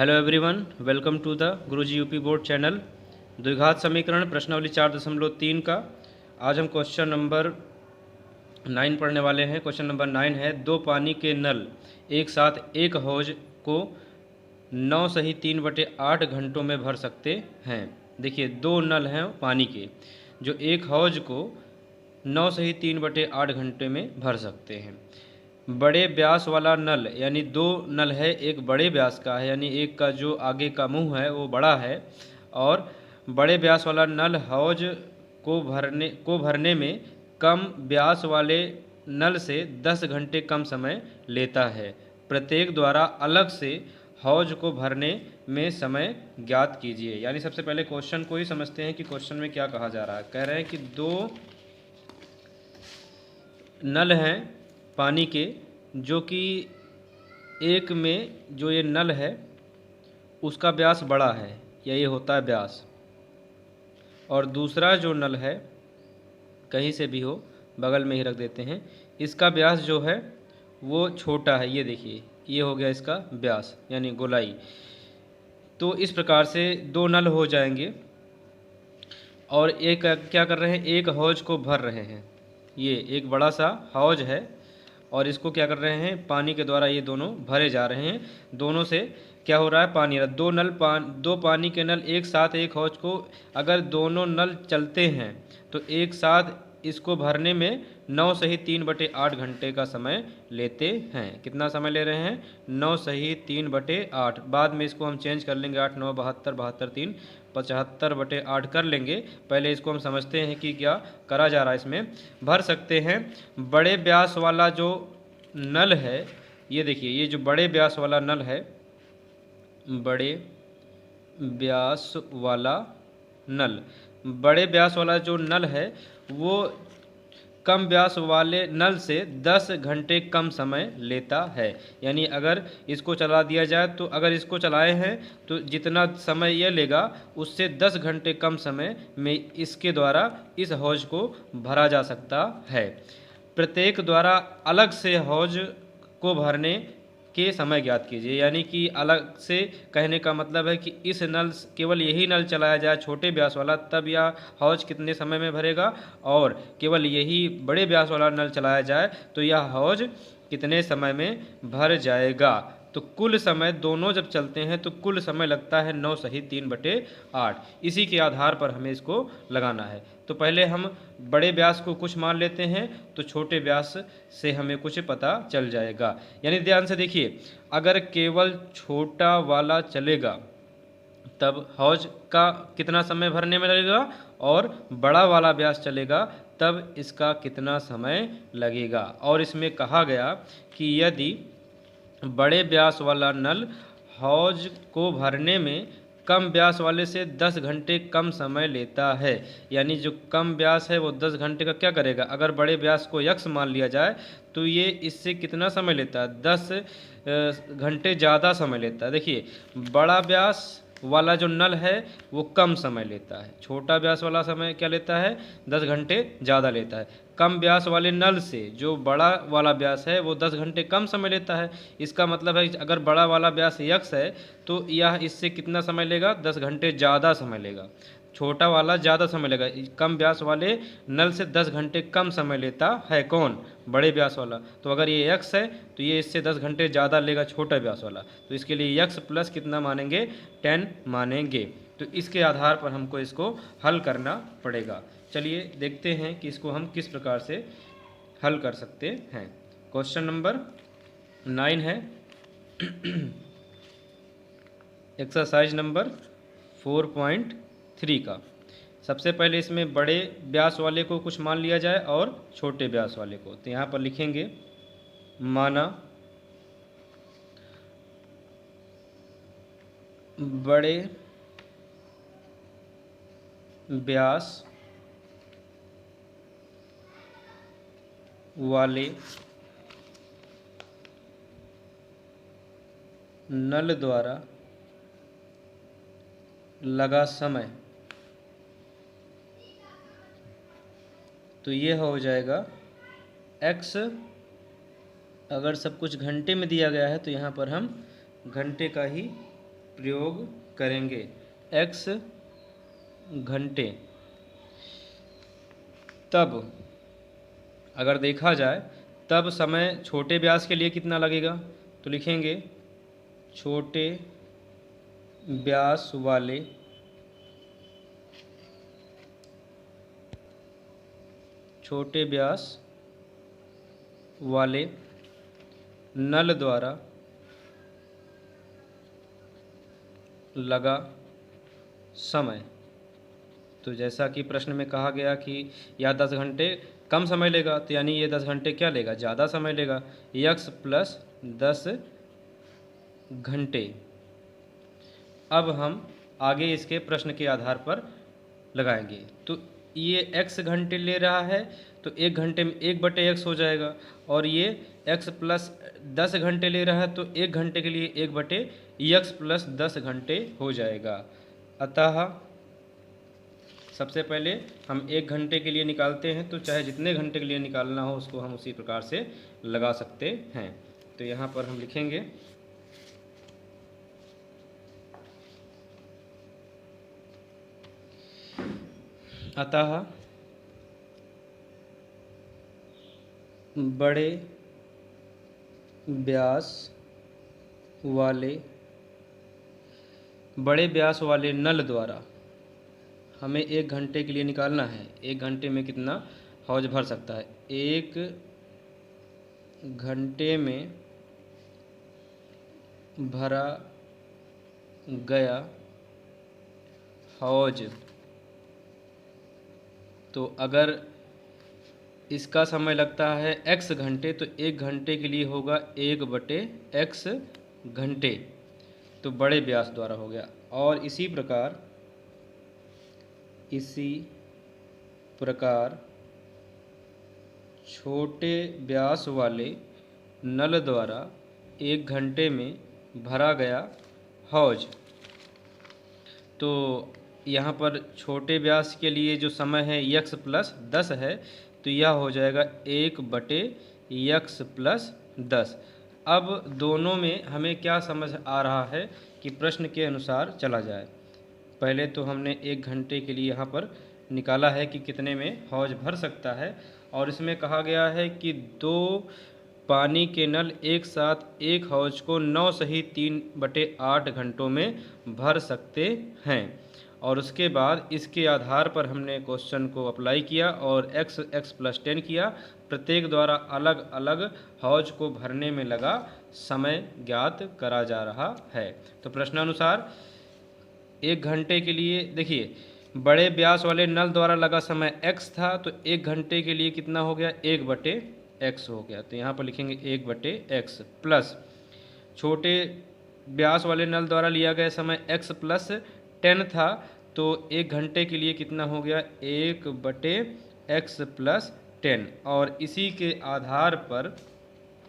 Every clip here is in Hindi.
Hello everyone, welcome to the Guruji UP board channel. द्विघात समीकरण प्रश्नावली 4.3 का आज हम क्वेश्चन नंबर 9 पढ़ने वाले हैं। क्वेश्चन नंबर 9 है, दो पानी के नल एक साथ एक हौज को 9 सही 3/8 घंटों में भर सकते हैं। देखिए, दो नल हैं पानी के जो एक हौज को 9 सही 3/8 घंटे में भर सकते हैं। बड़े व्यास वाला नल, यानी दो नल है, एक बड़े व्यास का है, यानी एक का जो आगे का मुंह है वो बड़ा है, और बड़े व्यास वाला नल हौज को भरने में कम व्यास वाले नल से 10 घंटे कम समय लेता है। प्रत्येक द्वारा अलग से हौज को भरने में समय ज्ञात कीजिए। यानी सबसे पहले क्वेश्चन को ही समझते हैं कि क्वेश्चन में क्या कहा जा रहा है। कह रहे हैं कि दो नल हैं पानी के, जो कि एक में जो ये नल है उसका व्यास बड़ा है, या ये होता है व्यास, और दूसरा जो नल है कहीं से भी हो, बगल में ही रख देते हैं, इसका व्यास जो है वो छोटा है। ये देखिए, ये हो गया इसका व्यास यानी गोलाई। तो इस प्रकार से दो नल हो जाएंगे और एक क्या कर रहे हैं, एक हौज को भर रहे हैं। ये एक बड़ा सा हौज है और इसको क्या कर रहे हैं, पानी के द्वारा ये दोनों भरे जा रहे हैं। दोनों से क्या हो रहा है, पानी आ रहा है। दो पानी के नल एक साथ एक हौज को, अगर दोनों नल चलते हैं तो एक साथ इसको भरने में 9 सही 3/8 घंटे का समय लेते हैं। कितना समय ले रहे हैं, 9 सही 3/8। बाद में इसको हम चेंज कर लेंगे, 8 9 72 72 3 75/8 कर लेंगे। पहले इसको हम समझते हैं कि क्या करा जा रहा है। इसमें भर सकते हैं बड़े व्यास वाला जो नल है। ये देखिए, ये जो बड़े व्यास वाला नल है, बड़े व्यास वाला नल, बड़े व्यास वाला जो नल है वो कम व्यास वाले नल से 10 घंटे कम समय लेता है। यानी अगर इसको चला दिया जाए तो, अगर इसको चलाए हैं तो जितना समय यह लेगा उससे 10 घंटे कम समय में इसके द्वारा इस हौज को भरा जा सकता है। प्रत्येक द्वारा अलग से हौज को भरने के समय ज्ञात कीजिए। यानी कि अलग से कहने का मतलब है कि इस नल, केवल यही नल चलाया जाए छोटे व्यास वाला, तब यह हौज कितने समय में भरेगा, और केवल यही बड़े व्यास वाला नल चलाया जाए तो यह हौज कितने समय में भर जाएगा। तो कुल समय दोनों जब चलते हैं तो कुल समय लगता है 9 सही 3/8। इसी के आधार पर हमें इसको लगाना है। तो पहले हम बड़े व्यास को कुछ मान लेते हैं तो छोटे व्यास से हमें कुछ पता चल जाएगा। यानी ध्यान से देखिए, अगर केवल छोटा वाला चलेगा तब हौज का कितना समय भरने में लगेगा, और बड़ा वाला व्यास चलेगा तब इसका कितना समय लगेगा। और इसमें कहा गया कि यदि बड़े व्यास वाला नल हौज को भरने में कम व्यास वाले से 10 घंटे कम समय लेता है, यानी जो कम व्यास है वो 10 घंटे का क्या करेगा, अगर बड़े व्यास को यक्स मान लिया जाए तो ये इससे कितना समय लेता है, 10 घंटे ज़्यादा समय लेता है। देखिए, बड़ा व्यास वाला जो नल है वो कम समय लेता है, छोटा व्यास वाला समय क्या लेता है, 10 घंटे ज़्यादा लेता है। कम व्यास वाले नल से जो बड़ा वाला व्यास है वो 10 घंटे कम समय लेता है। इसका मतलब है अगर बड़ा वाला व्यास यक्स है तो यह इससे कितना समय लेगा, 10 घंटे ज़्यादा समय लेगा। छोटा वाला ज़्यादा समय लेगा, कम व्यास वाले नल से 10 घंटे कम समय लेता है। कौन, बड़े व्यास वाला। तो अगर ये यक्स है तो ये इससे 10 घंटे ज़्यादा लेगा छोटा व्यास वाला, तो इसके लिए यक्स प्लस कितना मानेंगे, 10 मानेंगे। तो इसके आधार पर हमको इसको हल करना पड़ेगा। चलिए देखते हैं कि इसको हम किस प्रकार से हल कर सकते हैं। क्वेश्चन नंबर 9 है एक्सरसाइज नंबर 4.3 का। सबसे पहले इसमें बड़े व्यास वाले को कुछ मान लिया जाए और छोटे व्यास वाले को। तो यहाँ पर लिखेंगे, माना बड़े व्यास वाले नल द्वारा लगा समय, तो ये हो जाएगा x। अगर सब कुछ घंटे में दिया गया है तो यहाँ पर हम घंटे का ही प्रयोग करेंगे x घंटे, तब अगर देखा जाए तब समय छोटे व्यास के लिए कितना लगेगा, तो लिखेंगे छोटे व्यास वाले नल द्वारा लगा समय। तो जैसा कि प्रश्न में कहा गया कि यह 10 घंटे कम समय लेगा, तो यानी ये 10 घंटे क्या लेगा, ज़्यादा समय लेगा, x प्लस 10 घंटे। अब हम आगे इसके प्रश्न के आधार पर लगाएंगे। तो ये x घंटे ले रहा है तो 1 घंटे में 1/x हो जाएगा, और ये x प्लस 10 घंटे ले रहा है तो 1 घंटे के लिए 1/x प्लस 10 घंटे हो जाएगा। अतः सबसे पहले हम 1 घंटे के लिए निकालते हैं, तो चाहे जितने घंटे के लिए निकालना हो उसको हम उसी प्रकार से लगा सकते हैं। तो यहाँ पर हम लिखेंगे अतः बड़े व्यास वाले नल द्वारा हमें 1 घंटे के लिए निकालना है, 1 घंटे में कितना हौज भर सकता है। 1 घंटे में भरा गया हौज, तो अगर इसका समय लगता है x घंटे तो 1 घंटे के लिए होगा 1/x घंटे, तो बड़े व्यास द्वारा हो गया। और इसी प्रकार छोटे व्यास वाले नल द्वारा 1 घंटे में भरा गया हौज, तो यहाँ पर छोटे व्यास के लिए जो समय है x प्लस 10 है, तो यह हो जाएगा 1/x प्लस 10। अब दोनों में हमें क्या समझ आ रहा है कि प्रश्न के अनुसार चला जाए। पहले तो हमने 1 घंटे के लिए यहाँ पर निकाला है कि कितने में हौज भर सकता है, और इसमें कहा गया है कि 2 पानी के नल एक साथ एक हौज को 9 सही 3/8 घंटों में भर सकते हैं। और उसके बाद इसके आधार पर हमने क्वेश्चन को अप्लाई किया और x प्लस 10 किया। प्रत्येक द्वारा अलग अलग हौज को भरने में लगा समय ज्ञात करा जा रहा है। तो प्रश्नानुसार 1 घंटे के लिए देखिए, बड़े व्यास वाले नल द्वारा लगा समय x था, तो 1 घंटे के लिए कितना हो गया, 1/x हो गया। तो यहाँ पर लिखेंगे 1/x प्लस छोटे व्यास वाले नल द्वारा लिया गया समय x प्लस 10 था, तो 1 घंटे के लिए कितना हो गया, 1/x प्लस 10। और इसी के आधार पर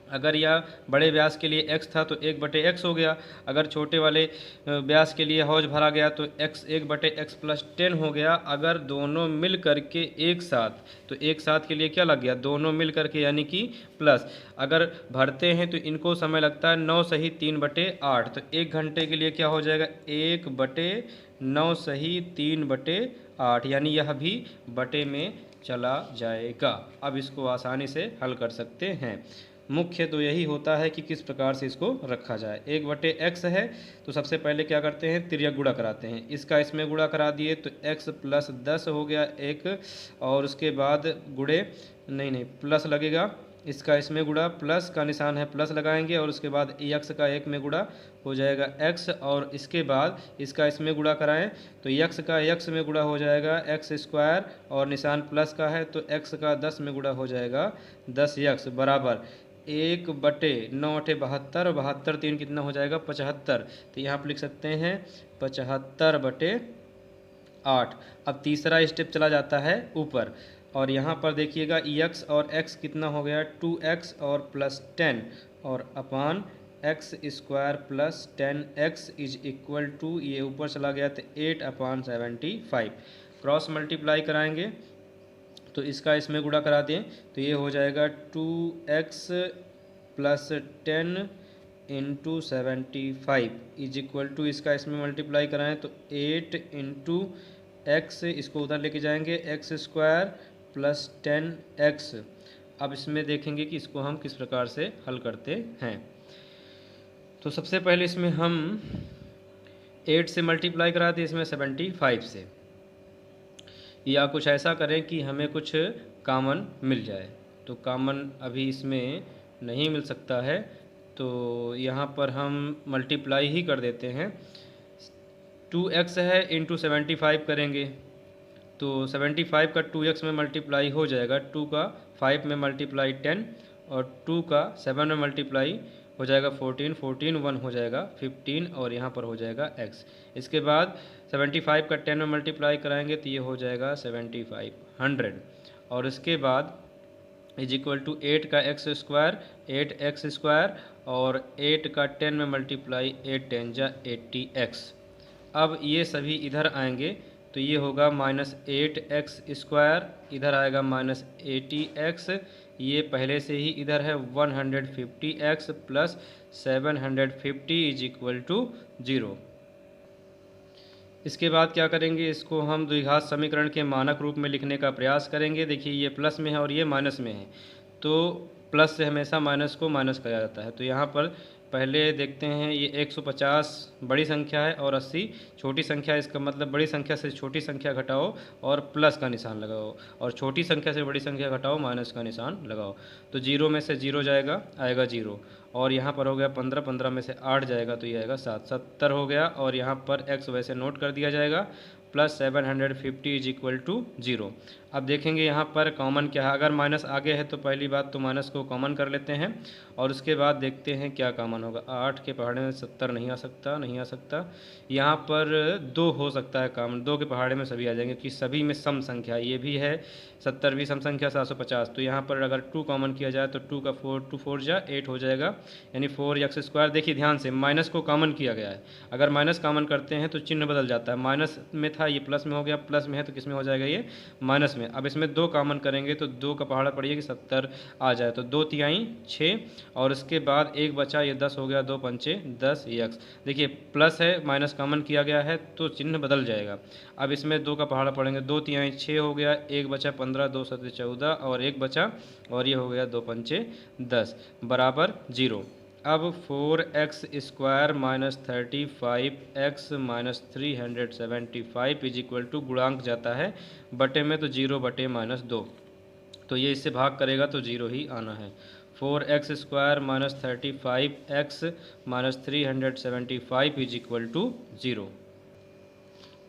अगर यह बड़े व्यास के लिए x था तो 1/x हो गया, अगर छोटे वाले व्यास के लिए हौज भरा गया तो x 1/x प्लस 10 हो गया। अगर दोनों मिल करके एक साथ, तो एक साथ के लिए क्या लग गया, दोनों मिल करके यानी कि प्लस, अगर भरते हैं तो इनको समय लगता है 9 सही 3/8, तो 1 घंटे के लिए क्या हो जाएगा, 1/9 सही 3/8, यानी यह भी बटे में चला जाएगा। अब इसको आसानी से हल कर सकते हैं। मुख्य तो यही होता है कि किस प्रकार से इसको रखा जाए। 1/x है तो सबसे पहले क्या करते हैं, तिर्यक गुणा कराते हैं। इसका इसमें गुणा करा दिए तो x प्लस 10 हो गया 1, और उसके बाद गुणे नहीं प्लस लगेगा, इसका इसमें गुणा, प्लस का निशान है प्लस लगाएंगे, और उसके बाद x का 1 में गुणा हो जाएगा x, और इसके बाद इसका इसमें गुणा कराएं तो x का x में गुणा हो जाएगा x², और निशान प्लस का है तो x का 10 में गुणा हो जाएगा 10x बराबर 1/9 × 72, और 72 3 कितना हो जाएगा 75। तो यहाँ पर लिख सकते हैं 75/8। अब तीसरा स्टेप चला जाता है ऊपर, और यहाँ पर देखिएगा x और x कितना हो गया 2x और प्लस 10, और upon x² plus 10x is equal to, ये ऊपर चला गया तो 8/75। क्रॉस मल्टीप्लाई कराएंगे तो इसका इसमें गुणा करा दें तो ये हो जाएगा 2x plus 10 into 75 is equal to, इसका इसमें मल्टीप्लाई कराएं तो 8 इंटू एक्स, इसको उधर लेके जाएंगे, एक्स स्क्वायर प्लस 10x। अब इसमें देखेंगे कि इसको हम किस प्रकार से हल करते हैं। तो सबसे पहले इसमें हम 8 से मल्टीप्लाई कराते, इसमें 75 से, या कुछ ऐसा करें कि हमें कुछ कॉमन मिल जाए। तो कॉमन अभी इसमें नहीं मिल सकता है, तो यहाँ पर हम मल्टीप्लाई ही कर देते हैं। 2x है इंटू 75 करेंगे तो 75 का 2x में मल्टीप्लाई हो जाएगा, 2 का 5 में मल्टीप्लाई 10, और 2 का 7 में मल्टीप्लाई हो जाएगा 14, 14 1 हो जाएगा 15, और यहाँ पर हो जाएगा x। इसके बाद 75 का 10 में मल्टीप्लाई कराएंगे तो ये हो जाएगा 75 100, और इसके बाद इज इक्वल टू 8 का एक्स स्क्वायर 8x स्क्वायर, और 8 का 10 में मल्टीप्लाई 8 10 जा 80x। अब ये सभी इधर आएंगे तो ये होगा -8x स्क्वायर, इधर आएगा -80x, ये पहले से ही इधर है 150x plus 750 is equal to 0। इसके बाद क्या करेंगे, इसको हम द्विघात समीकरण के मानक रूप में लिखने का प्रयास करेंगे। देखिए ये प्लस में है और ये माइनस में है, तो प्लस से हमेशा माइनस को माइनस किया जाता है। तो यहाँ पर पहले देखते हैं, ये 150 बड़ी संख्या है और 80 छोटी संख्या है। इसका मतलब बड़ी संख्या से छोटी संख्या घटाओ और प्लस का निशान लगाओ, और छोटी संख्या से बड़ी संख्या घटाओ माइनस का निशान लगाओ। तो 0 में से 0 जाएगा, आएगा 0, और यहाँ पर हो गया 15, 15 में से 8 जाएगा तो ये आएगा 7, 70 हो गया, और यहाँ पर x वैसे नोट कर दिया जाएगा, प्लस 750 इज इक्वल टू 0। अब देखेंगे यहाँ पर कॉमन क्या है। अगर माइनस आगे है तो पहली बात तो माइनस को कॉमन कर लेते हैं, और उसके बाद देखते हैं क्या कॉमन होगा। 8 के पहाड़े में 70 नहीं आ सकता, नहीं आ सकता। यहाँ पर 2 हो सकता है कॉमन, 2 के पहाड़े में सभी आ जाएंगे कि सभी में सम संख्या, ये भी है 70 भी सम संख्या 750। तो यहाँ पर अगर 2 कॉमन किया जाए तो 2 का 4 2 4 जा 8 हो जाएगा, यानी 4x स्क्वायर। देखिए ध्यान से माइनस को कॉमन किया गया है, अगर माइनस कॉमन करते हैं तो चिन्ह बदल जाता है, माइनस में था ये प्लस में हो गया, प्लस में है तो किस में हो जाएगा, ये माइनस में। अब इसमें 2 कॉमन करेंगे तो 2 का पहाड़ा पड़िए कि 70 आ जाए, तो 2 तिहाई 6, और उसके बाद 1 बचा, ये 10 हो गया, 2 पंचे 10 x। देखिए प्लस है, माइनस कॉमन किया गया है तो चिन्ह बदल जाएगा। अब इसमें 2 का पहाड़ा पड़ेंगे, 2 तिहाई 6 हो गया, 1 बचा 15, 2 सत्ते 14, और 1 बचा, और ये हो गया 2 पंचे 10 बराबर 0। अब 4x square minus 35x minus 375 is equal to, गुणांक जाता है बटे में तो 0 बटे -2, तो ये इससे भाग करेगा तो 0 ही आना है। 4x square minus 35x minus 375 is equal to 0।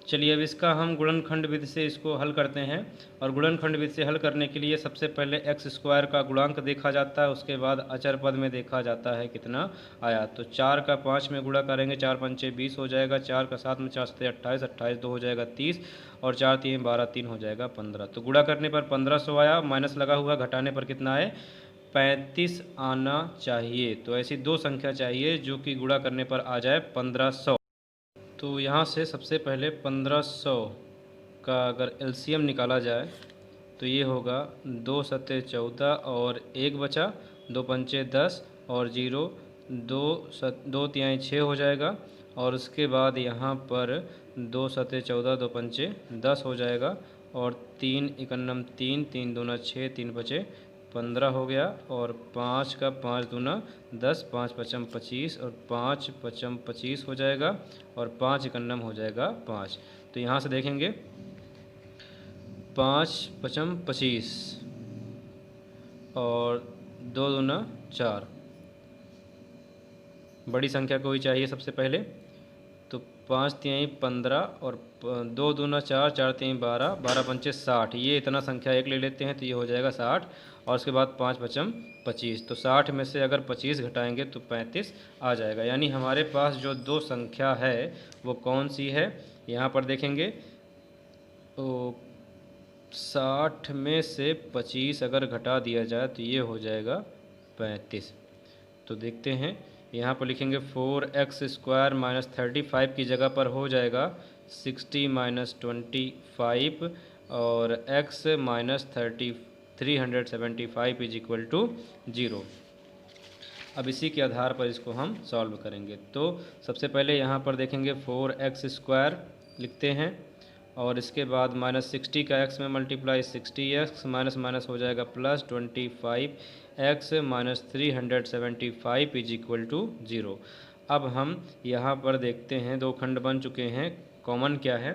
चलिए अब इसका हम गुणनखंड विधि से इसको हल करते हैं, और गुणनखंड विधि से हल करने के लिए सबसे पहले x स्क्वायर का गुणांक देखा जाता है, उसके बाद अचर पद में देखा जाता है कितना आया। तो 4 का 5 में गुणा करेंगे, 4 पंचे 20 हो जाएगा, 4 का 7 में 4 सत्ते 28, 28 2 हो जाएगा 30, और 4 3 12, 3 हो जाएगा 15। तो गुणा करने पर 1500 आया, माइनस लगा हुआ, घटाने पर कितना आए 35 आना चाहिए। तो ऐसी दो संख्या चाहिए जो कि गुणा करने पर आ जाए 1500। तो यहाँ से सबसे पहले 1500 का अगर एलसीएम निकाला जाए तो ये होगा 2 सत्ते 14, और 1 बचा, 2 पंचे 10, और 0, 2 तिहाई 6 हो जाएगा, और उसके बाद यहाँ पर 2 सत्ते 14, 2 पंचे 10 हो जाएगा, और 3 इकन्नम 3, 3 दूना 6, 3 बचे 15 हो गया, और 5 का 5 दूना 10, 5 पचम 25, और 5 पचम 25 हो जाएगा, और 5 इकन्नम हो जाएगा 5। तो यहाँ से देखेंगे 5 पचम 25, और 2 दूना 4, बड़ी संख्या कोई चाहिए सबसे पहले। तो 5 तिहाई 15, और 2 दूना 4, 4 तिहाई 12, 12 पंचे 60, ये इतना संख्या एक ले लेते हैं तो ये हो जाएगा 60, और उसके बाद 5 पचम 25। तो 60 में से अगर 25 घटाएंगे तो 35 आ जाएगा। यानी हमारे पास जो दो संख्या है वो कौन सी है, यहाँ पर देखेंगे तो 60 में से 25 अगर घटा दिया जाए तो ये हो जाएगा 35। तो देखते हैं, यहाँ पर लिखेंगे 4x स्क्वायर माइनस 35 की जगह पर हो जाएगा 60 माइनस 25, और x minus 375 is equal to 0। अब इसी के आधार पर इसको हम सॉल्व करेंगे। तो सबसे पहले यहाँ पर देखेंगे 4x² लिखते हैं और इसके बाद -60 का x में मल्टीप्लाई 60x माइनस माइनस हो जाएगा plus 25x minus 375 is equal to 0। अब हम यहाँ पर देखते हैं दो खंड बन चुके हैं, कॉमन क्या है,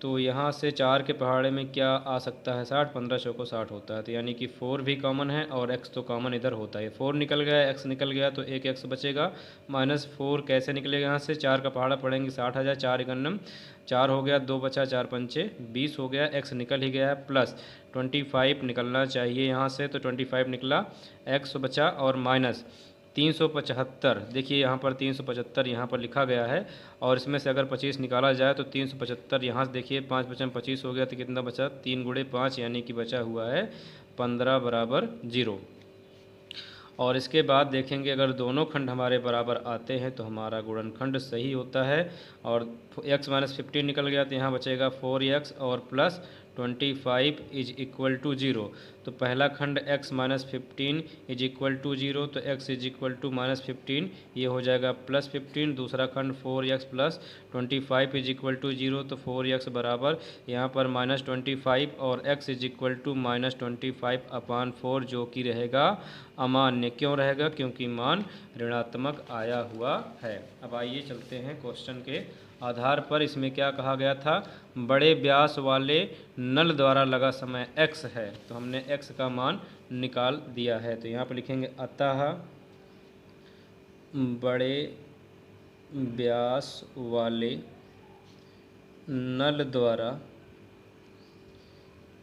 तो यहाँ से 4 के पहाड़े में क्या आ सकता है 60, 15 चौको 60 होता है, तो यानी कि 4 भी कॉमन है और x तो कॉमन इधर होता है। 4 निकल गया, x निकल गया तो एक x बचेगा, -4 कैसे निकलेगा यहाँ से, 4 का पहाड़ा पड़ेंगे 60 आ जाए, 4 एकन्नम 4 हो गया, 2 बचा, 4 पंचे 20 हो गया, x निकल ही गया है, प्लस 25 निकलना चाहिए यहाँ से, तो 25 निकला, x बचा और माइनस 375। देखिए यहाँ पर 375 यहाँ पर लिखा गया है और इसमें से अगर 25 निकाला जाए तो 375 यहाँ से देखिए 5 बचा 25 हो गया, तो कितना बचा 3 गुणे 5 यानी कि बचा हुआ है 15 बराबर 0। और इसके बाद देखेंगे अगर दोनों खंड हमारे बराबर आते हैं तो हमारा गुणनखंड सही होता है और x माइनस 15 निकल गया तो यहाँ बचेगा 4x और प्लस 25 इज इक्वल टू 0। तो पहला खंड x माइनस 15 इज इक्वल टू 0, तो x is equal to minus 15 ये हो जाएगा प्लस 15। दूसरा खंड 4x plus 25 is equal to 0, तो 4x बराबर यहाँ पर -25 और x इज इक्वल टू -25/4 जो कि रहेगा अमान्य। क्यों रहेगा? क्योंकि मान ऋणात्मक आया हुआ है। अब आइए चलते हैं क्वेश्चन के आधार पर। इसमें क्या कहा गया था, बड़े व्यास वाले नल द्वारा लगा समय x है, तो हमने x का मान निकाल दिया है। तो यहाँ पर लिखेंगे अतः बड़े व्यास वाले नल द्वारा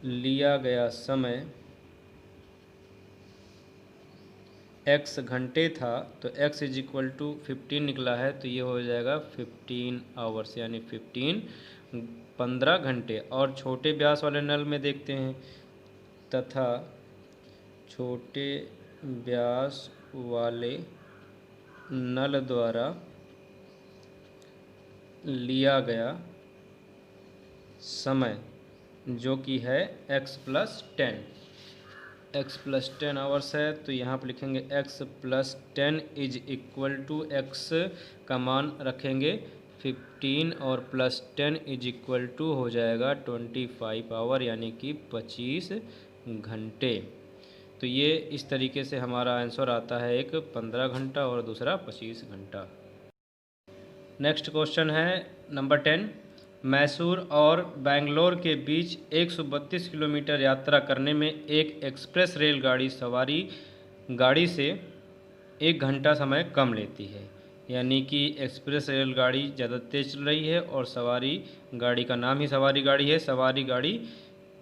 लिया गया समय x घंटे था, तो x इज इक्वल टू 15 निकला है, तो ये हो जाएगा 15 आवर्स यानी 15 घंटे। और छोटे व्यास वाले नल में देखते हैं, तथा छोटे व्यास वाले नल द्वारा लिया गया समय जो कि है x प्लस 10 आवर्स है, तो यहाँ पर लिखेंगे x plus 10 is equal to x का मान रखेंगे 15 और प्लस 10 इज इक्वल टू हो जाएगा 25 आवर यानी कि 25 घंटे। तो ये इस तरीके से हमारा आंसर आता है, एक 15 घंटा और दूसरा 25 घंटा। नेक्स्ट क्वेश्चन है नंबर 10। मैसूर और बेंगलोर के बीच 132 किलोमीटर यात्रा करने में एक एक्सप्रेस रेलगाड़ी सवारी गाड़ी से 1 घंटा समय कम लेती है। यानी कि एक्सप्रेस रेलगाड़ी ज़्यादा तेज़ चल रही है और सवारी गाड़ी का नाम ही सवारी गाड़ी है, सवारी गाड़ी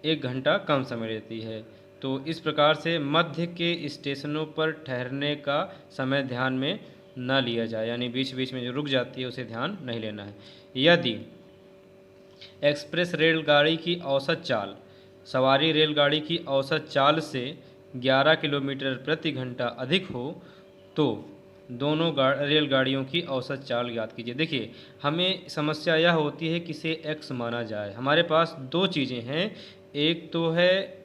1 घंटा कम समय लेती है। तो इस प्रकार से मध्य के स्टेशनों पर ठहरने का समय ध्यान में न लिया जाए, यानी बीच बीच में जो रुक जाती है उसे ध्यान नहीं लेना है। यदि एक्सप्रेस रेलगाड़ी की औसत चाल सवारी रेलगाड़ी की औसत चाल से 11 किलोमीटर प्रति घंटा अधिक हो तो दोनों रेलगाड़ियों की औसत चाल ज्ञात कीजिए। देखिए, हमें समस्या यह होती है कि इसे x माना जाए। हमारे पास दो चीज़ें हैं, एक तो है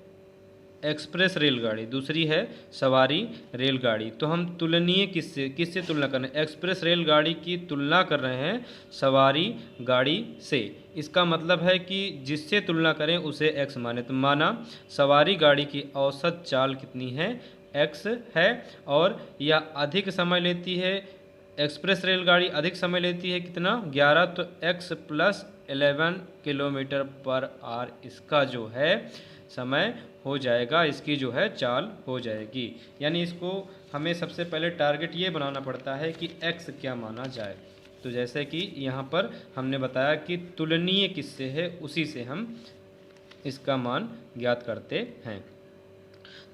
एक्सप्रेस रेलगाड़ी, दूसरी है सवारी रेलगाड़ी। तो हम तुलनीय किससे तुलना कर रहे हैं? एक्सप्रेस रेलगाड़ी की तुलना कर रहे हैं सवारी गाड़ी से। इसका मतलब है कि जिससे तुलना करें उसे x माने। तो माना सवारी गाड़ी की औसत चाल कितनी है? x है, और यह अधिक समय लेती है, एक्सप्रेस रेलगाड़ी अधिक समय लेती है कितना? 11, तो x प्लस 11 किलोमीटर पर आवर इसका जो है समय हो जाएगा, इसकी जो है चाल हो जाएगी। यानी इसको हमें सबसे पहले टारगेट ये बनाना पड़ता है कि x क्या माना जाए। तो जैसे कि यहाँ पर हमने बताया कि तुलनीय किससे है, उसी से हम इसका मान ज्ञात करते हैं।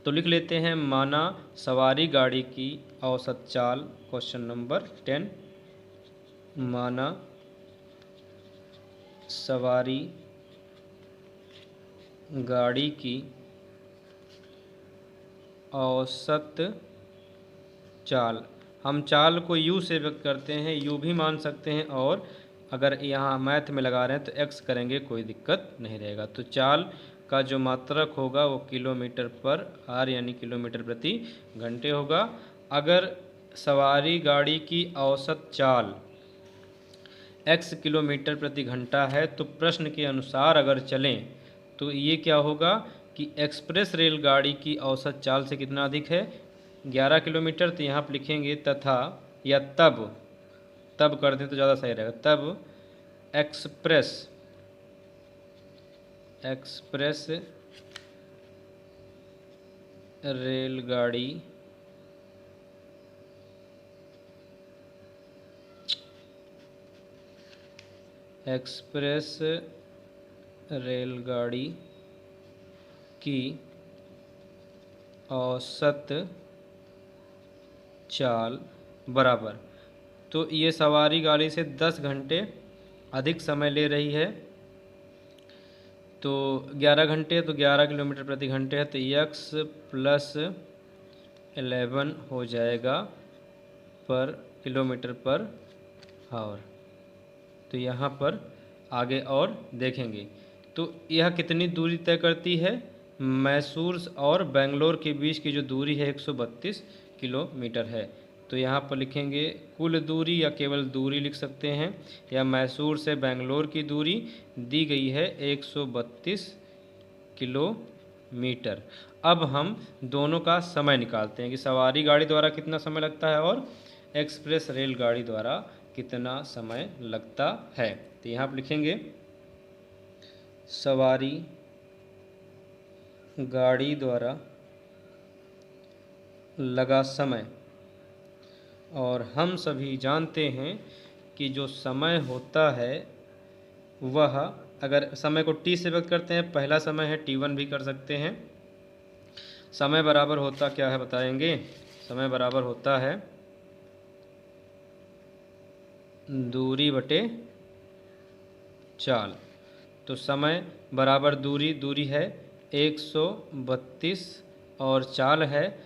तो लिख लेते हैं, माना सवारी गाड़ी की औसत चाल, क्वेश्चन नंबर 10, माना सवारी गाड़ी की औसत चाल, हम चाल को u से व्यक्त करते हैं, u भी मान सकते हैं, और अगर यहाँ मैथ में लगा रहे हैं तो x करेंगे, कोई दिक्कत नहीं रहेगा। तो चाल का जो मात्रक होगा वो किलोमीटर पर आवर यानी किलोमीटर प्रति घंटे होगा। अगर सवारी गाड़ी की औसत चाल x किलोमीटर प्रति घंटा है, तो प्रश्न के अनुसार अगर चलें तो ये क्या होगा कि एक्सप्रेस रेलगाड़ी की औसत चाल से कितना अधिक है, 11 किलोमीटर। तो यहाँ पर लिखेंगे तथा या तब कर दें तो ज़्यादा सही रहेगा। तब एक्सप्रेस रेलगाड़ी की औसत चाल बराबर, तो ये सवारी गाड़ी से 10 घंटे अधिक समय ले रही है, तो 11 घंटे, तो 11 किलोमीटर प्रति घंटे है, तो x प्लस 11 हो जाएगा पर किलोमीटर पर आवर। तो यहाँ पर आगे और देखेंगे। तो यह कितनी दूरी तय करती है, मैसूर और बेंगलोर के बीच की जो दूरी है 132 किलोमीटर है। तो यहाँ पर लिखेंगे कुल दूरी या केवल दूरी लिख सकते हैं, या मैसूर से बेंगलोर की दूरी दी गई है 132 किलोमीटर। अब हम दोनों का समय निकालते हैं कि सवारी गाड़ी द्वारा कितना समय लगता है और एक्सप्रेस रेलगाड़ी द्वारा कितना समय लगता है। तो यहाँ पर लिखेंगे सवारी गाड़ी द्वारा लगा समय, और हम सभी जानते हैं कि जो समय होता है वह, अगर समय को t से व्यक्त करते हैं, पहला समय है t1 भी कर सकते हैं। समय बराबर होता क्या है बताएंगे, समय बराबर होता है दूरी बटे चाल। तो समय बराबर दूरी है 132 और चाल है,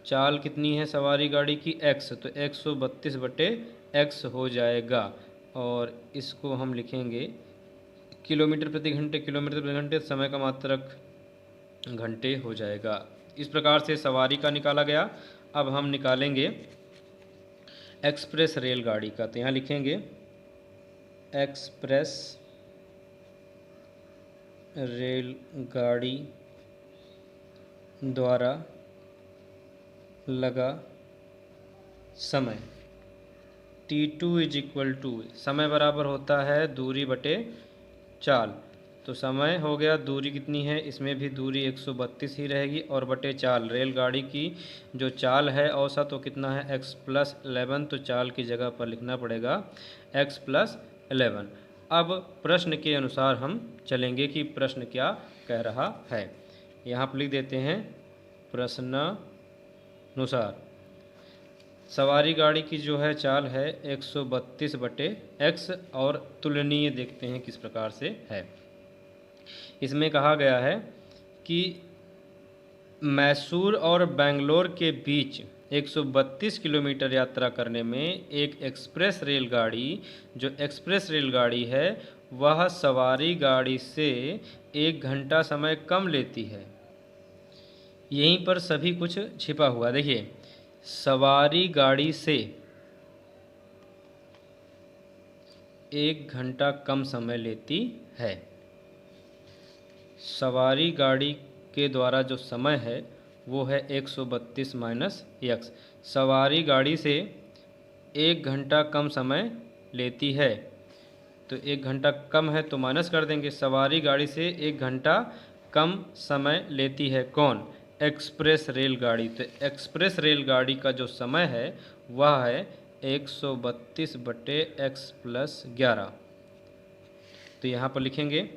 चाल कितनी है सवारी गाड़ी की x, तो 132 बटे x हो जाएगा, और इसको हम लिखेंगे किलोमीटर प्रति घंटे, किलोमीटर प्रति घंटे, समय का मात्रक घंटे हो जाएगा। इस प्रकार से सवारी का निकाला गया। अब हम निकालेंगे एक्सप्रेस रेलगाड़ी का। तो यहाँ लिखेंगे एक्सप्रेस रेलगाड़ी द्वारा लगा समय t2 इज इक्वल टू, समय बराबर होता है दूरी बटे चाल। तो समय हो गया, दूरी कितनी है, इसमें भी दूरी 132 ही रहेगी, और बटे चाल, रेलगाड़ी की जो चाल है औसत वो कितना है x प्लस 11, तो चाल की जगह पर लिखना पड़ेगा x प्लस 11। अब प्रश्न के अनुसार हम चलेंगे कि प्रश्न क्या कह रहा है। यहाँ पर लिख देते हैं प्रश्नानुसार सवारी गाड़ी की जो है चाल है 132 बटे x, और तुलनीय देखते हैं किस प्रकार से है। इसमें कहा गया है कि मैसूर और बेंगलोर के बीच 132 किलोमीटर यात्रा करने में एक एक्सप्रेस रेलगाड़ी है वह सवारी गाड़ी से 1 घंटा समय कम लेती है। यहीं पर सभी कुछ छिपा हुआ, देखिए सवारी गाड़ी से 1 घंटा कम समय लेती है। सवारी गाड़ी के द्वारा जो समय है वो है 132 माइनस x। सवारी गाड़ी से 1 घंटा कम समय लेती है, तो 1 घंटा कम है तो माइनस कर देंगे। सवारी गाड़ी से 1 घंटा कम समय लेती है कौन, एक्सप्रेस रेलगाड़ी। तो एक्सप्रेस रेलगाड़ी का जो समय है वह है 132 बटे x प्लस 11। तो यहाँ पर लिखेंगे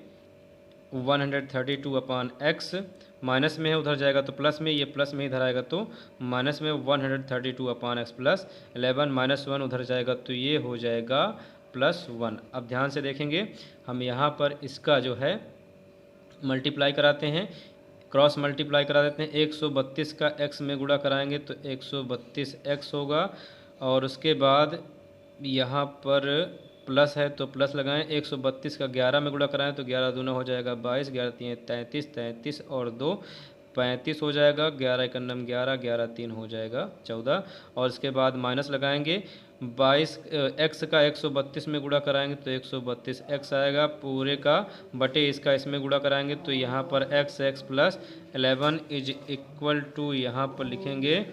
132 अपान x, माइनस में है उधर जाएगा तो प्लस में, ये प्लस में इधर आएगा तो माइनस में, 132 अपान x प्लस 11, माइनस 1 उधर जाएगा तो ये हो जाएगा प्लस 1। अब ध्यान से देखेंगे, हम यहाँ पर इसका जो है मल्टीप्लाई कराते हैं, क्रॉस मल्टीप्लाई करा देते हैं। 132 का x में गुणा कराएंगे तो 132x होगा, और उसके बाद यहाँ पर प्लस है तो प्लस लगाएं। 132 का 11 में गुणा कराएं तो 11 दूना हो जाएगा 22, 11 3 33, 33 और 2 35 हो जाएगा, 11 एक नम 11, 11 3 हो जाएगा 14, और इसके बाद माइनस लगाएंगे 22 एक्स का 132 में गुणा कराएंगे तो 132 एक्स आएगा पूरे का, बटे इसका इसमें गुणा कराएंगे तो यहाँ पर x x plus 11 is equal to, यहाँ पर लिखेंगे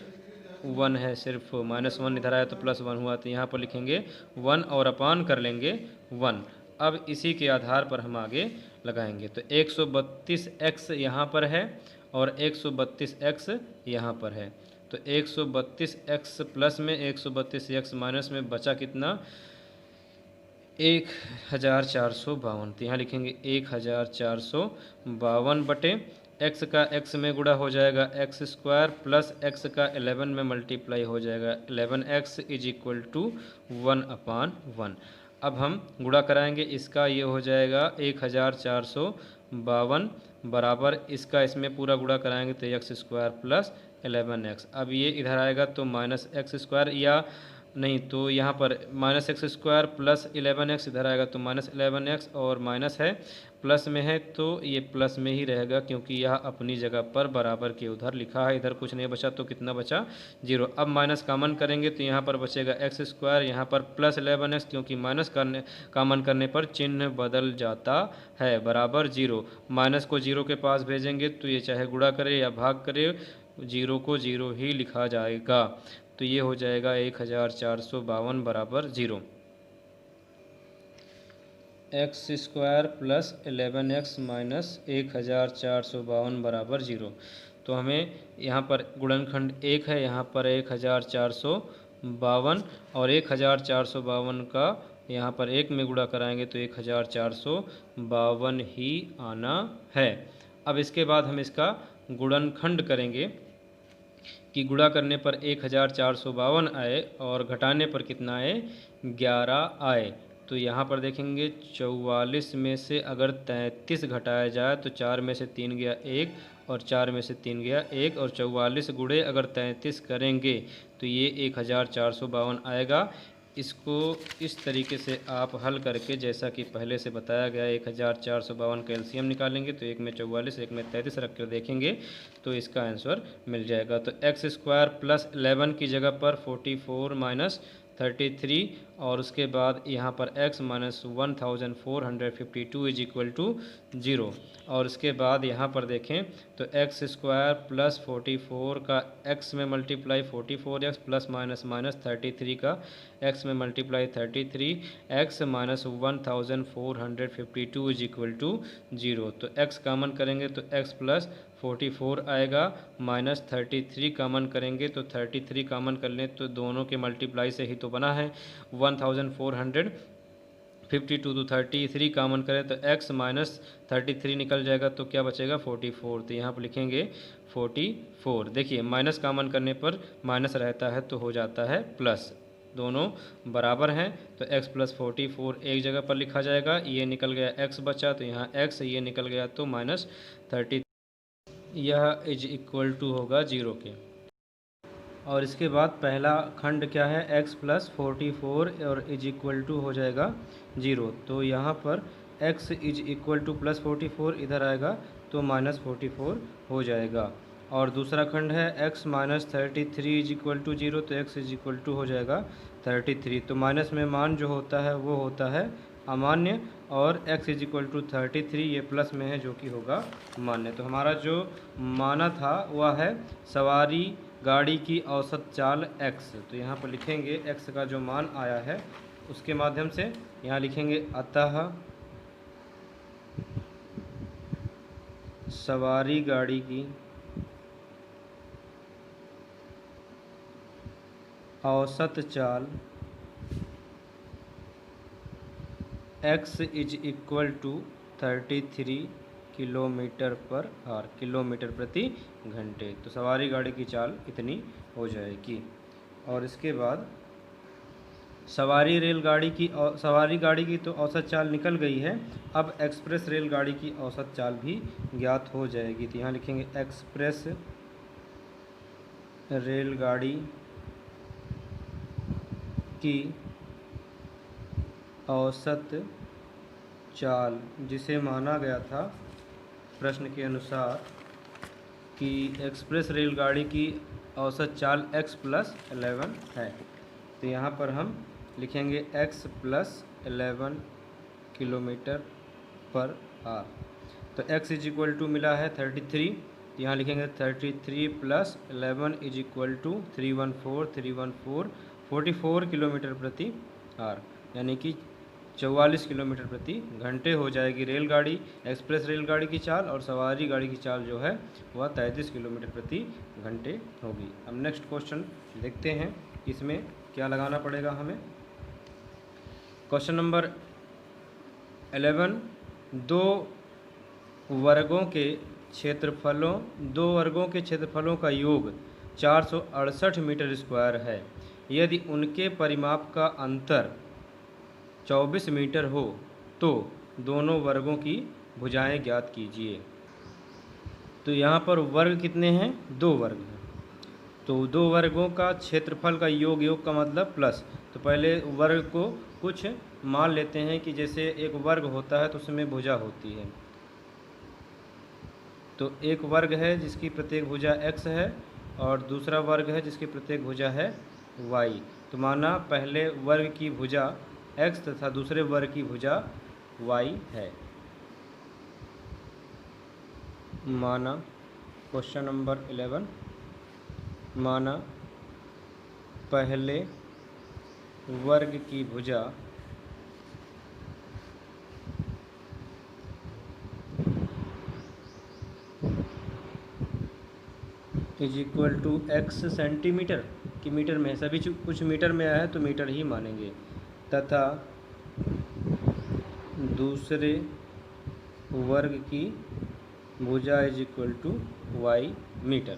1 है, सिर्फ -1 इधर आया तो +1 हुआ, तो यहाँ पर लिखेंगे 1 और अपान कर लेंगे 1। अब इसी के आधार पर हम आगे लगाएंगे तो 132x यहाँ पर है और 132x यहाँ पर है, तो 132x प्लस में 132x माइनस में बचा कितना 1452, तो यहाँ लिखेंगे 1452 बटे x का x में गुणा हो जाएगा x स्क्वायर प्लस x का 11 में मल्टीप्लाई हो जाएगा 11x इज इक्वल टू 1/1। अब हम गुणा कराएंगे, इसका ये हो जाएगा 1452 बराबर इसका इसमें पूरा गुणा कराएंगे तो x स्क्वायर प्लस 11x। अब ये इधर आएगा तो माइनस एक्स स्क्वायर, या नहीं तो यहाँ पर minus x square plus 11x इधर आएगा तो -11x, और माइनस है प्लस में है तो ये प्लस में ही रहेगा क्योंकि यह अपनी जगह पर बराबर के उधर लिखा है, इधर कुछ नहीं बचा तो कितना बचा 0। अब माइनस कामन करेंगे तो यहाँ पर बचेगा एक्स स्क्वायर, यहाँ पर प्लस 11x क्योंकि माइनस कामन करने पर चिन्ह बदल जाता है, बराबर 0। माइनस को 0 के पास भेजेंगे तो ये चाहे गुणा करे या भाग करे 0 को 0 ही लिखा जाएगा, तो ये हो जाएगा 1452 बराबर 0। X square plus 11x minus 1452 बराबर 0। तो हमें यहाँ पर गुणनखंड 1 है, यहाँ पर 1452 और 1452 का यहाँ पर 1 में गुणा कराएंगे तो 1452 ही आना है। अब इसके बाद हम इसका गुणनखंड करेंगे कि गुणा करने पर 1452 आए और घटाने पर कितना आए 11 आए। तो यहाँ पर देखेंगे 44 में से अगर 33 घटाया जाए तो 4 में से 3 गया 1 और 4 में से 3 गया 1, और 44 गुणे अगर 33 करेंगे तो ये 1452 आएगा। इसको इस तरीके से आप हल करके जैसा कि पहले से बताया गया 1452 का एलसीएम निकालेंगे तो एक में 44 एक में 33 रख कर देखेंगे तो इसका आंसर मिल जाएगा। तो एक्स स्क्वायर प्लस 11 की जगह पर 44 माइनस 33 और उसके बाद यहाँ पर x minus 1452 is equal to 0, और उसके बाद यहाँ पर देखें तो एक्स स्क्वायर प्लस 44 का x में multiply 44x plus minus minus 33 का x में multiply 33 x minus 1452 is equal to 0। तो x कॉमन करेंगे तो x प्लस 44 आएगा, माइनस 33 कॉमन करेंगे तो 33 कॉमन कर लें तो दोनों के मल्टीप्लाई से ही तो बना है 1452 तो 33 कॉमन करें तो x माइनस 33 निकल जाएगा तो क्या बचेगा 44, तो यहाँ पर लिखेंगे 44। देखिए माइनस कॉमन करने पर माइनस रहता है तो हो जाता है प्लस, दोनों बराबर हैं तो x प्लस 44 एक जगह पर लिखा जाएगा, ये निकल गया x बचा तो यहाँ x, ये निकल गया तो माइनस 30, यह इज इक्वल टू होगा 0 के। और इसके बाद पहला खंड क्या है x प्लस 44 और इज इक्वल टू हो जाएगा 0, तो यहाँ पर x is equal two plus 44 इधर आएगा तो माइनस 44 हो जाएगा। और दूसरा खंड है x minus 33 is equal to 0, तो x इज इक्वल टू हो जाएगा 33, तो माइनस में मान जो होता है वो होता है अमान्य और x इज इक्वल टू 33 ये प्लस में है जो कि होगा मान्य। तो हमारा जो माना था वह है सवारी गाड़ी की औसत चाल x, तो यहाँ पर लिखेंगे x का जो मान आया है उसके माध्यम से यहाँ लिखेंगे अतः सवारी गाड़ी की औसत चाल x is equal to 33 kilometre per hour, kilometre प्रति घंटे। तो सवारी गाड़ी की चाल इतनी हो जाएगी। और इसके बाद सवारी गाड़ी की तो औसत चाल निकल गई है, अब एक्सप्रेस रेलगाड़ी की औसत चाल भी ज्ञात हो जाएगी। तो यहाँ लिखेंगे एक्सप्रेस रेलगाड़ी की औसत चाल जिसे माना गया था प्रश्न के अनुसार कि एक्सप्रेस रेलगाड़ी की औसत चाल x प्लस 11 है। तो यहाँ पर हम लिखेंगे x प्लस 11 किलोमीटर पर आवर। तो x इज इक्वल टू मिला है 33, तो यहाँ लिखेंगे 33 प्लस 11 इज इक्वल टू 314 44 किलोमीटर प्रति आवर, यानी कि 44 किलोमीटर प्रति घंटे हो जाएगी रेलगाड़ी, एक्सप्रेस रेलगाड़ी की चाल, और सवारी गाड़ी की चाल जो है वह 33 किलोमीटर प्रति घंटे होगी। अब नेक्स्ट क्वेश्चन देखते हैं, इसमें क्या लगाना पड़ेगा हमें। क्वेश्चन नंबर 11, दो वर्गों के क्षेत्रफलों का योग 468 मीटर स्क्वायर है। यदि उनके परिमाप का अंतर 24 मीटर हो तो दोनों वर्गों की भुजाएं ज्ञात कीजिए। तो यहाँ पर वर्ग कितने हैं? 2 वर्ग हैं। तो 2 वर्गों का क्षेत्रफल का योग का मतलब प्लस। तो पहले वर्ग को कुछ मान लेते हैं कि जैसे एक वर्ग होता है तो उसमें भुजा होती है। तो एक वर्ग है जिसकी प्रत्येक भुजा x है और दूसरा वर्ग है जिसकी प्रत्येक भुजा है y। तो माना पहले वर्ग की भुजा x तथा दूसरे वर्ग की भुजा y है। माना क्वेश्चन नंबर 11, माना पहले वर्ग की भुजा is equal to x centimetre कि मीटर में, सभी कुछ मीटर में आया है तो मीटर ही मानेंगे, तथा दूसरे वर्ग की भुजा is equal to y metre.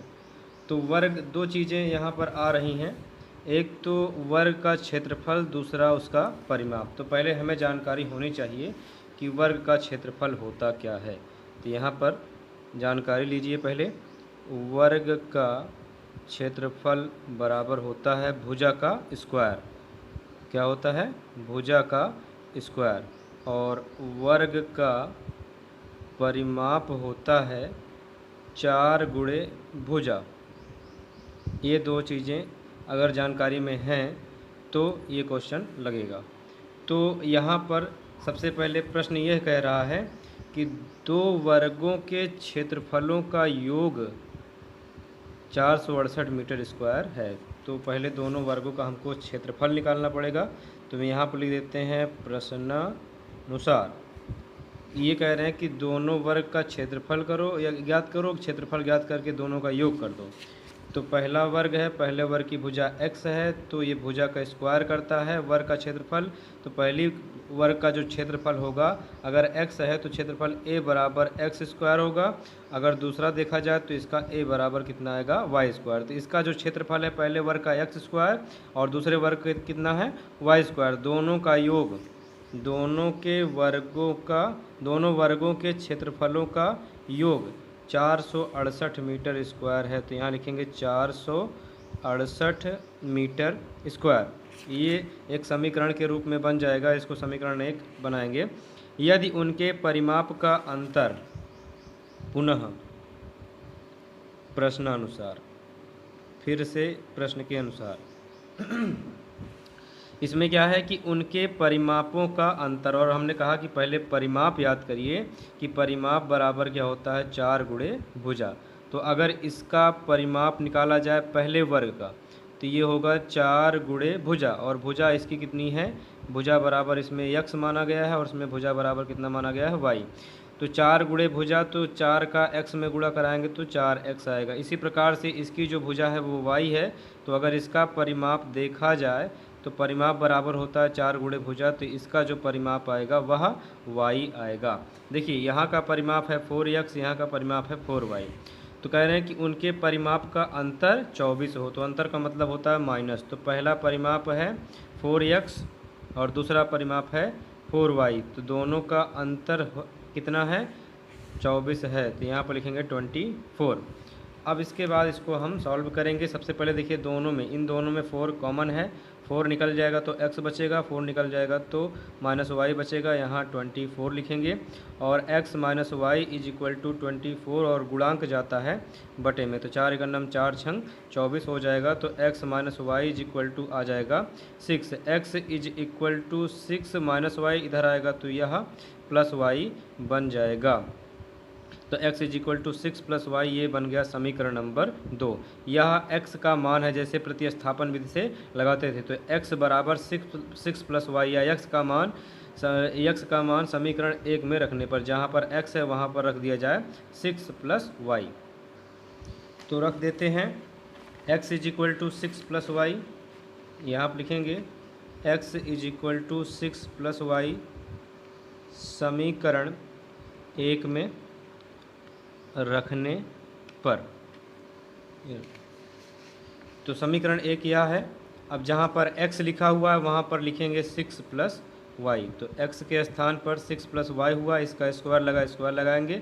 तो वर्ग 2 चीज़ें यहाँ पर आ रही हैं, एक तो वर्ग का क्षेत्रफल, दूसरा उसका परिमाप। तो पहले हमें जानकारी होनी चाहिए कि वर्ग का क्षेत्रफल होता क्या है। तो यहाँ पर जानकारी लीजिए पहले। वर्ग का क्षेत्रफल बराबर होता है भुजा का स्क्वायर। क्या होता है? भुजा का स्क्वायर। और वर्ग का परिमाप होता है 4 गुणे भुजा। ये 2 चीज़ें अगर जानकारी में हैं तो ये क्वेश्चन लगेगा। तो यहाँ पर सबसे पहले प्रश्न यह कह रहा है कि 2 वर्गों के क्षेत्रफलों का योग 468 मीटर स्क्वायर है। तो पहले दोनों वर्गों का हमको क्षेत्रफल निकालना पड़ेगा। तो मैं यहाँ पर लिख देते हैं प्रश्नानुसार। ये कह रहे हैं कि दोनों वर्ग का क्षेत्रफल करो या ज्ञात करो, क्षेत्रफल ज्ञात करके दोनों का योग कर दो। तो पहला वर्ग है, पहले वर्ग की भुजा x है, तो ये भुजा का स्क्वायर करता है वर्ग का क्षेत्रफल। तो पहली वर्ग का जो क्षेत्रफल होगा, अगर x है तो क्षेत्रफल a बराबर x स्क्वायर होगा। अगर दूसरा देखा जाए तो इसका a बराबर कितना आएगा? y square. तो इसका जो क्षेत्रफल है पहले वर्ग का x स्क्वायर और दूसरे वर्ग का कितना है? y square. दोनों का योग, दोनों वर्गों के क्षेत्रफलों का योग 468 मीटर स्क्वायर है। तो यहाँ लिखेंगे 468 मीटर स्क्वायर। ये एक समीकरण के रूप में बन जाएगा, इसको समीकरण 1 बनाएंगे। यदि उनके परिमाप का अंतर, पुनः प्रश्नानुसार, फिर से प्रश्न के अनुसार इसमें क्या है कि उनके परिमापों का अंतर, और हमने कहा कि पहले परिमाप याद करिए कि परिमाप बराबर क्या होता है? 4 गुणे भुजा। तो अगर इसका परिमाप निकाला जाए पहले वर्ग का तो ये होगा 4 गुणे भुजा, और भुजा इसकी कितनी है? भुजा बराबर इसमें x माना गया है और इसमें भुजा बराबर कितना माना गया है? y। तो 4 गुणे भुजा, तो 4 का x में गुणा कराएंगे तो 4x आएगा। इसी प्रकार से इसकी जो भुजा है वो y है। तो अगर इसका परिमाप देखा जाए तो परिमाप बराबर होता है 4 गुणे भुजा, तो इसका जो परिमाप आएगा वह y आएगा। देखिए यहाँ का परिमाप है 4x, यहाँ का परिमाप है 4y। तो कह रहे हैं कि उनके परिमाप का अंतर 24 हो, तो अंतर का मतलब होता है माइनस। तो पहला परिमाप है 4x और दूसरा परिमाप है 4y। तो दोनों का अंतर कितना है? 24 है। तो यहाँ पर लिखेंगे 24। अब इसके बाद इसको हम सॉल्व करेंगे। सबसे पहले देखिए इन दोनों में 4 कॉमन है। 4 निकल जाएगा तो x बचेगा, 4 निकल जाएगा तो माइनस वाई बचेगा, यहाँ 24 लिखेंगे। और x minus y is equal to 24 और गुणांक जाता है बटे में, तो 4 एकन्नम 4 छंग 24 हो जाएगा। तो x minus y is equal to आ जाएगा 6। x is equal to 6 minus y इधर आएगा तो यह प्लस वाई बन जाएगा। तो x is equal to 6 plus y, ये बन गया समीकरण नंबर 2। यह x का मान है जैसे प्रतिस्थापन विधि से लगाते थे, तो x बराबर 6 प्लस वाई, या x का मान समीकरण 1 में रखने पर, जहाँ पर x है वहाँ पर रख दिया जाए 6 प्लस वाई। तो रख देते हैं x is equal to 6 plus y, यहाँ पर लिखेंगे x is equal to 6 plus y समीकरण 1 में रखने पर। तो समीकरण 1 यह है। अब जहाँ पर x लिखा हुआ है वहाँ पर लिखेंगे 6 प्लस वाई, तो x के स्थान पर 6 प्लस वाई हुआ, इसका स्क्वायर लगाएंगे,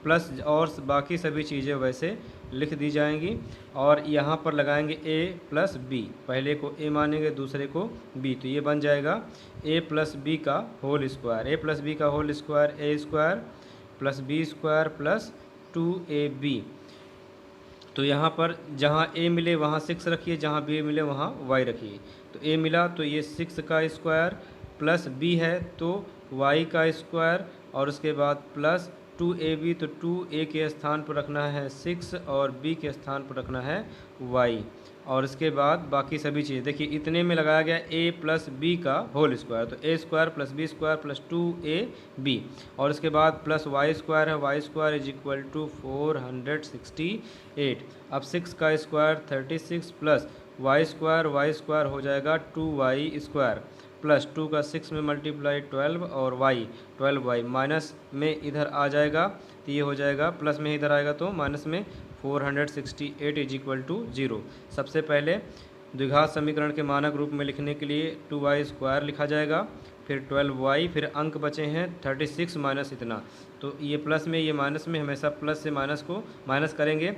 प्लस और बाकी सभी चीज़ें वैसे लिख दी जाएंगी। और यहाँ पर लगाएंगे a प्लस बी, पहले को a मानेंगे दूसरे को b, तो ये बन जाएगा a प्लस बी का whole square. a plus B का whole square a square plus B square plus 2ab। तो यहाँ पर जहाँ a मिले वहाँ 6 रखिए, जहाँ b मिले वहाँ y रखिए। तो a मिला तो ये 6 का स्क्वायर प्लस b है तो y का स्क्वायर, और उसके बाद प्लस 2ab, तो 2a के स्थान पर रखना है 6 और b के स्थान पर रखना है y। और इसके बाद बाकी सभी चीज़ देखिए, इतने में लगाया गया a प्लस बी का होल स्क्वायर, तो a square plus B square plus 2ab, और इसके बाद प्लस वाई स्क्वायर है, Y square is equal to 468। अब 6 का स्क्वायर 36 प्लस वाई स्क्वायर हो जाएगा 2y स्क्वायर प्लस 2 का 6 में मल्टीप्लाई 12 और y 12y, माइनस में इधर आ जाएगा तो ये हो जाएगा, प्लस में इधर आएगा तो माइनस में 468 इज इक्वल टू 0। सबसे पहले द्विघात समीकरण के मानक रूप में लिखने के लिए 2y स्क्वायर लिखा जाएगा, फिर 12y, फिर अंक बचे हैं 36 माइनस इतना, तो ये प्लस में ये माइनस में, हमेशा प्लस से माइनस को माइनस करेंगे।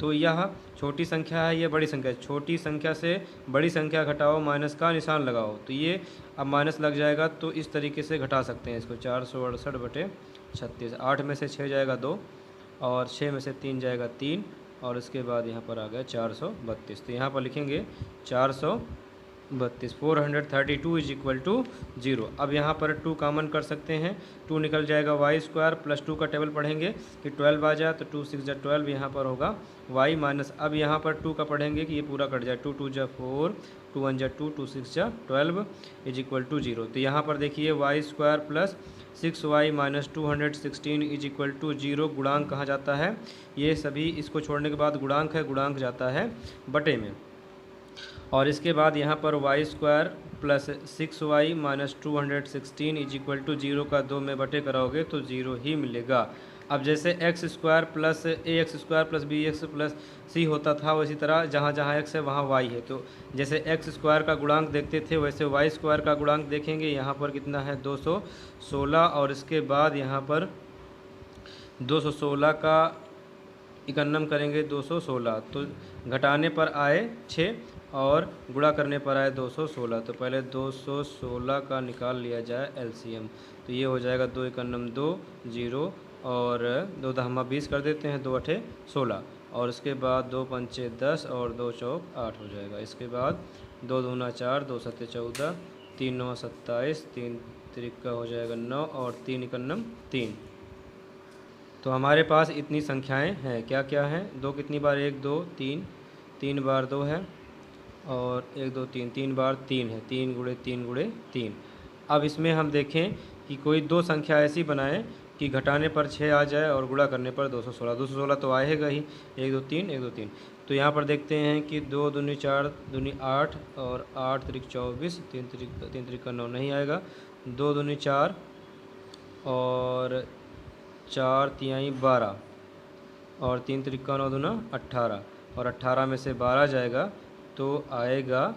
तो यह छोटी संख्या है, ये बड़ी संख्या है, छोटी संख्या से बड़ी संख्या घटाओ, माइनस का निशान लगाओ, तो ये अब माइनस लग जाएगा, तो इस तरीके से घटा सकते हैं इसको। 468 बटे 36, 8 में से 6 जाएगा 2 और 6 में से 3 जाएगा 3, और इसके बाद यहाँ पर आ गया 432। तो यहाँ पर लिखेंगे 432, 432 इज इक्वल टू 0। अब यहाँ पर 2 कॉमन कर सकते हैं, 2 निकल जाएगा वाई स्क्वायर प्लस 2 का टेबल पढ़ेंगे कि 12 आ जाए, तो 2 6 जा 12, यहाँ पर होगा वाई माइनस, अब यहाँ पर 2 का पढ़ेंगे कि ये पूरा कट जाए, 2 2 जा 4, 2 1 जा 2, 2 6 जा 12 इज इक्वल टू 0। तो यहाँ पर देखिए Y square plus 6y minus 216 is equal to 0, गुणांक कहाँ जाता है, ये सभी इसको छोड़ने के बाद गुणांक है, गुणांक जाता है बटे में। और इसके बाद यहाँ पर Y square plus 6y minus 216 is equal to 0 का 2 में बटे कराओगे तो 0 ही मिलेगा। अब जैसे x square plus a x square plus b x plus c होता था, उसी तरह जहाँ जहाँ एक्स है वहाँ वाई है, तो जैसे एक्स स्क्वायर का गुणांक देखते थे वैसे वाई स्क्वायर का गुणांक देखेंगे। यहाँ पर कितना है 216, और इसके बाद यहाँ पर 216 का इकन्नम करेंगे 216, तो घटाने पर आए 6 और गुणा करने पर आए 216, तो पहले 216 का निकाल लिया जाए एलसीएम, तो ये हो जाएगा 2 इकन्नम 2 0 और 2 दहमा 20 कर देते हैं, 2 अठे 16, और इसके बाद 2 पंचे 10 और 2 चौक 8 हो जाएगा। इसके बाद 2 दूना 4, 2 सत्ते 14, 3 9 27, 3 तिरिक्का हो जाएगा 9 और 3 इकन्नम 3। तो हमारे पास इतनी संख्याएं हैं, क्या क्या हैं, 2 कितनी बार 1 2 3, 3 बार 2 है, और 1 2 3, 3 बार 3 है, 3 गुणे 3 गुणे 3। अब इसमें हम देखें कि कोई दो संख्या ऐसी बनाएं कि घटाने पर 6 आ जाए और गुणा करने पर 216, 216 तो आएगा ही, 1 2 3 1 2 3। तो यहाँ पर देखते हैं कि 2 दूनी 4 दूनी 8 और 8 तिरिक 24, 3 तिरिक का 9 नहीं आएगा, 2 दूनी 4 और 4 तिहाई 12 और 3 तिरिक का 9 दूना 18, और 18 में से 12 जाएगा तो आएगा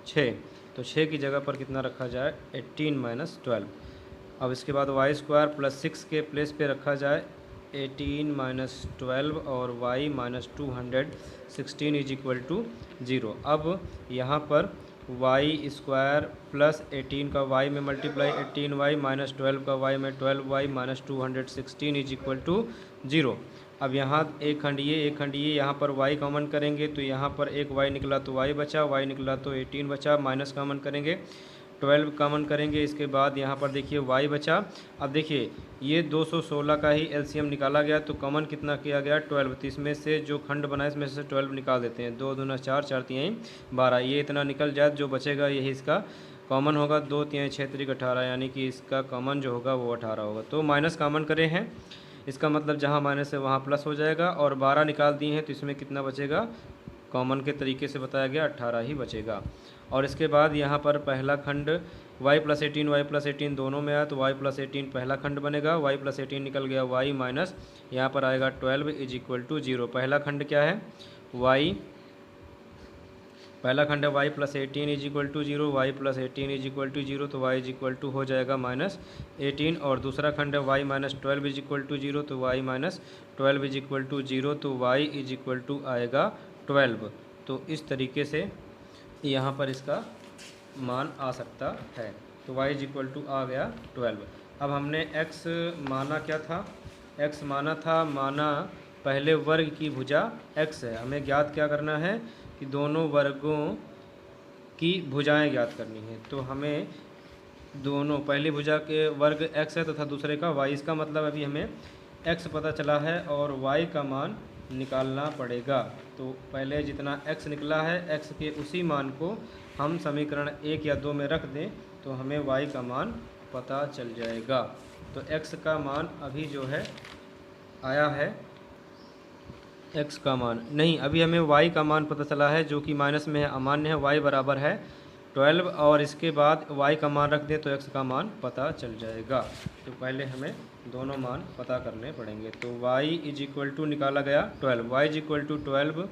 6, तो 6 की जगह पर कितना रखा जाए 18 माइनस 12। अब इसके बाद वाई स्क्वायर प्लस 6 के प्लेस पे रखा जाए 18 माइनस 12 और y minus 216 is equal to 0। अब यहाँ पर वाई स्क्वायर प्लस 18 का वाई में मल्टीप्लाई 18y माइनस 12 का वाई में 12y minus 216 is equal to 0। अब यहाँ एक खंड ये यहाँ पर y कॉमन करेंगे तो यहाँ पर एक y निकला तो y बचा, y निकला तो 18 बचा, माइनस कॉमन करेंगे 12 कॉमन करेंगे, इसके बाद यहाँ पर देखिए y बचा। अब देखिए ये 216 का ही एलसीएम निकाला गया तो कॉमन कितना किया गया 12, तो इसमें से जो खंड बना है इसमें से 12 निकाल देते हैं। 2 दूना 4, 4 तिहाई 12, ये इतना निकल जाए, जो बचेगा यही इसका कॉमन होगा। 2 तिहाई 6 त्रिक 18, यानी कि इसका कॉमन जो होगा वो 18 होगा। तो माइनस कॉमन करे हैं, इसका मतलब जहाँ माइनस है वहाँ प्लस हो जाएगा, और 12 निकाल दिए हैं तो इसमें कितना बचेगा, कॉमन के तरीके से बताया गया 18 ही बचेगा। और इसके बाद यहाँ पर पहला खंड y प्लस 18 दोनों में आया तो y प्लस 18 पहला खंड बनेगा, y प्लस 18 निकल गया, y माइनस यहाँ पर आएगा 12 इज इक्वल टू 0। पहला खंड क्या है y, पहला खंड है y plus 18 is equal to 0, y plus 18 is equal to 0 तो y इज इक्वल टू हो जाएगा माइनस 18। और दूसरा खंड है y minus 12 is equal to 0 तो y minus 12 is equal to 0 तो y इज इक्वल टू आएगा 12। तो इस तरीके से यहाँ पर इसका मान आ सकता है। तो y इज इक्वल टू आ गया 12। अब हमने x माना क्या था, x माना पहले वर्ग की भुजा x है। हमें ज्ञात क्या करना है कि दोनों वर्गों की भुजाएं ज्ञात करनी है। तो हमें दोनों, पहली भुजा के वर्ग x है तथा दूसरे का y, इसका मतलब अभी हमें x पता चला है और y का मान निकालना पड़ेगा। तो पहले जितना x निकला है x के उसी मान को हम समीकरण 1 या 2 में रख दें तो हमें y का मान पता चल जाएगा। तो x का मान अभी जो है आया है, x का मान नहीं, अभी हमें y का मान पता चला है जो कि माइनस में है, अमान्य है, y बराबर है 12, और इसके बाद y का मान रख दें तो x का मान पता चल जाएगा। तो पहले हमें दोनों मान पता करने पड़ेंगे। तो y इज इक्वल टू निकाला गया 12, y इज इक्वल टू 12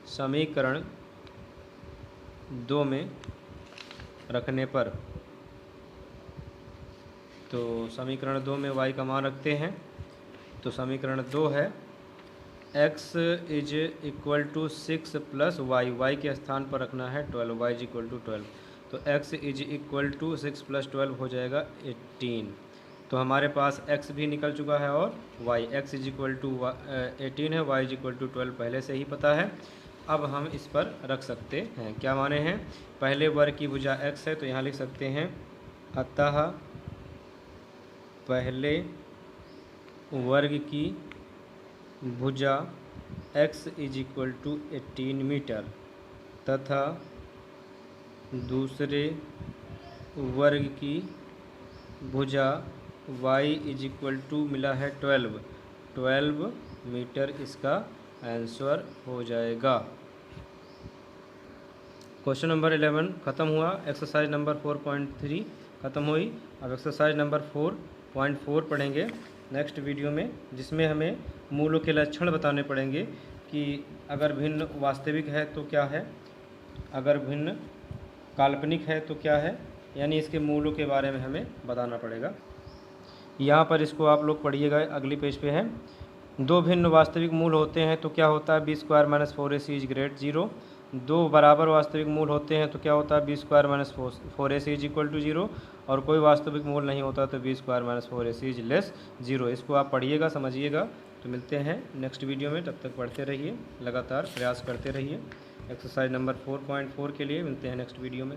समीकरण 2 में रखने पर, तो समीकरण 2 में y का मान रखते हैं तो समीकरण 2 है x is equal to 6 plus y के स्थान पर रखना है 12, y इज इक्वल टू 12, तो x is equal to 6 plus 12 हो जाएगा 18। तो हमारे पास x भी निकल चुका है और y, x is equal to 18 है, y इज इक्वल टू 12 पहले से ही पता है। अब हम इस पर रख सकते हैं, क्या माने हैं, पहले वर्ग की भुजा x है तो यहाँ लिख सकते हैं अतः पहले वर्ग की भुजा x is equal to 18 metre तथा दूसरे वर्ग की भुजा y इज इक्वल टू मिला है 12 मीटर, इसका आंसर हो जाएगा। क्वेश्चन नंबर 11 ख़त्म हुआ, एक्सरसाइज नंबर 4.3 ख़त्म हुई। अब एक्सरसाइज नंबर 4.4 पढ़ेंगे नेक्स्ट वीडियो में, जिसमें हमें मूलों के लक्षण बताने पड़ेंगे कि अगर भिन्न वास्तविक है तो क्या है, अगर भिन्न काल्पनिक है तो क्या है, यानी इसके मूलों के बारे में हमें बताना पड़ेगा। यहाँ पर इसको आप लोग पढ़िएगा, अगली पेज पे है। दो भिन्न वास्तविक मूल होते हैं तो क्या होता है, B square minus 4ac is great 0। दो बराबर वास्तविक मूल होते हैं तो क्या होता है, B square minus 4ac is equal to 0। और कोई वास्तविक मूल नहीं होता तो B square minus 4ac is less 0। इसको आप पढ़िएगा, समझिएगा। तो मिलते हैं नेक्स्ट वीडियो में, तब तक पढ़ते रहिए, लगातार प्रयास करते रहिए। एक्सरसाइज नंबर 4.4 के लिए मिलते हैं नेक्स्ट वीडियो में।